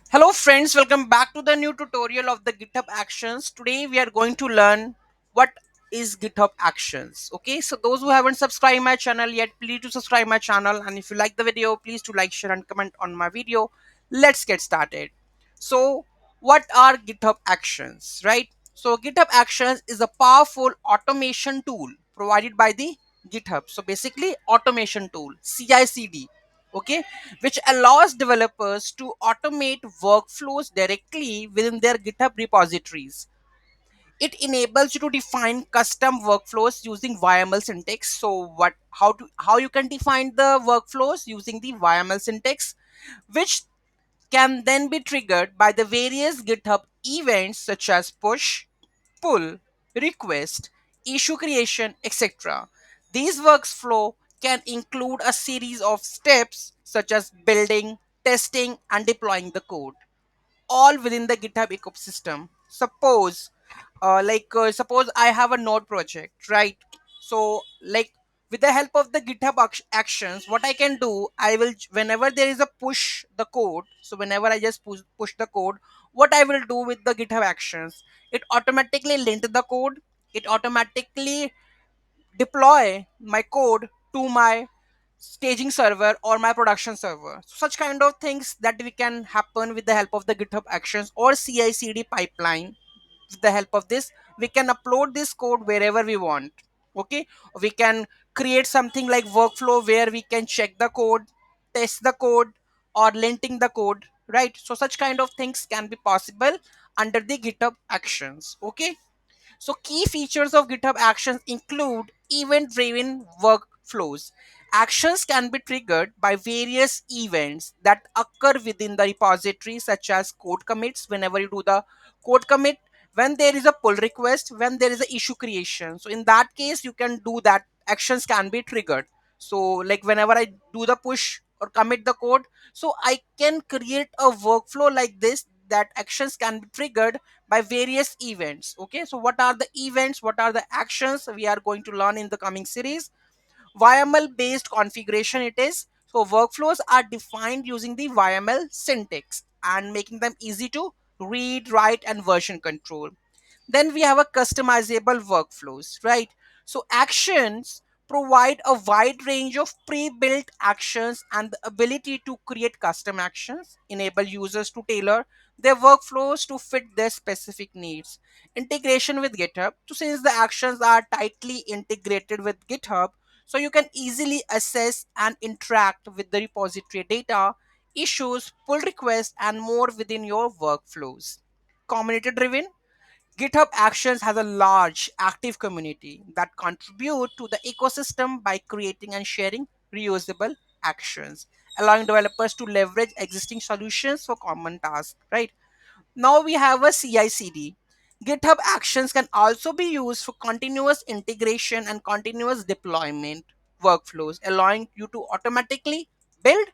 Hello friends, welcome back to the new tutorial of the GitHub Actions. Today we are going to learn what is GitHub Actions. Okay, so those who haven't subscribed my channel yet, please do subscribe my channel, and if you like the video, please do like, share and comment on my video. Let's get started. So what are GitHub Actions, right? So GitHub Actions is a powerful automation tool provided by the GitHub. So basically automation tool, CICD. Okay, which allows developers to automate workflows directly within their GitHub repositories. It enables you to define custom workflows using YML syntax. So how you can define the workflows using the YML syntax, which can then be triggered by the various GitHub events such as push, pull, request, issue creation, etc. These workflow can include a series of steps such as building, testing, and deploying the code, all within the GitHub ecosystem. Suppose I have a node project, right? So like with the help of the GitHub actions, what I can do, I will, whenever there is a push the code, so whenever I just push the code, what I will do with the GitHub actions, it automatically lint the code, it automatically deploy my code to my staging server or my production server. So such kind of things that we can happen with the help of the GitHub actions or CI/CD pipeline. With the help of this, we can upload this code wherever we want. Okay, we can create something like workflow where we can check the code, test the code, or linting the code, right? So such kind of things can be possible under the GitHub actions. Okay, so key features of GitHub Actions include event-driven workflows. Actions can be triggered by various events that occur within the repository, such as code commits. Whenever you do the code commit, when there is a pull request, when there is a issue creation. So in that case, you can do that. Actions can be triggered. So like whenever I do the push or commit the code, so I can create a workflow like this, that actions can be triggered by various events. Okay, so what are the events, what are the actions we are going to learn in the coming series? YML based configuration it is. So workflows are defined using the YML syntax and making them easy to read, write, and version control. Then we have a customizable workflows, right? So actions provide a wide range of pre-built actions and the ability to create custom actions, enable users to tailor their workflows to fit their specific needs. Integration with GitHub. So since the actions are tightly integrated with GitHub, so you can easily assess and interact with the repository data, issues, pull requests, and more within your workflows. Community driven. GitHub Actions has a large active community that contribute to the ecosystem by creating and sharing reusable actions, allowing developers to leverage existing solutions for common tasks, right? Now we have a CI/CD. GitHub Actions can also be used for continuous integration and continuous deployment workflows, allowing you to automatically build,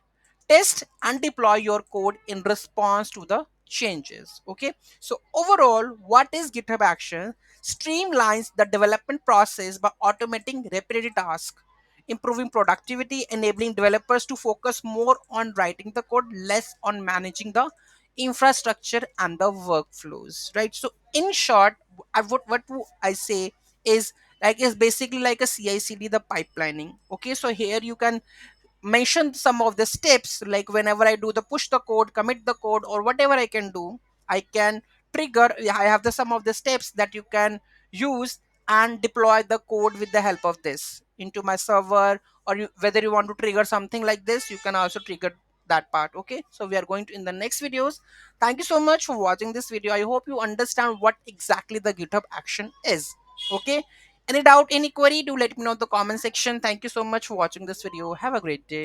test, and deploy your code in response to the changes. Okay, so overall, what is GitHub Actions? Streamlines the development process by automating repetitive tasks, improving productivity, enabling developers to focus more on writing the code, less on managing the infrastructure and the workflows, right? So in short, I say is is basically like a CI/CD, the pipelining. Okay, so here you can mention some of the steps, like whenever I do the push the code, commit the code, or whatever I can do, I can trigger, I have the some of the steps that you can use and deploy the code with the help of this into my server, or whether you want to trigger something like this, you can also trigger that part. Okay, so we are going to in the next videos. Thank you so much for watching this video. I hope you understand what exactly the GitHub action is. Okay, any doubt, any query, do let me know in the comment section. Thank you so much for watching this video. Have a great day.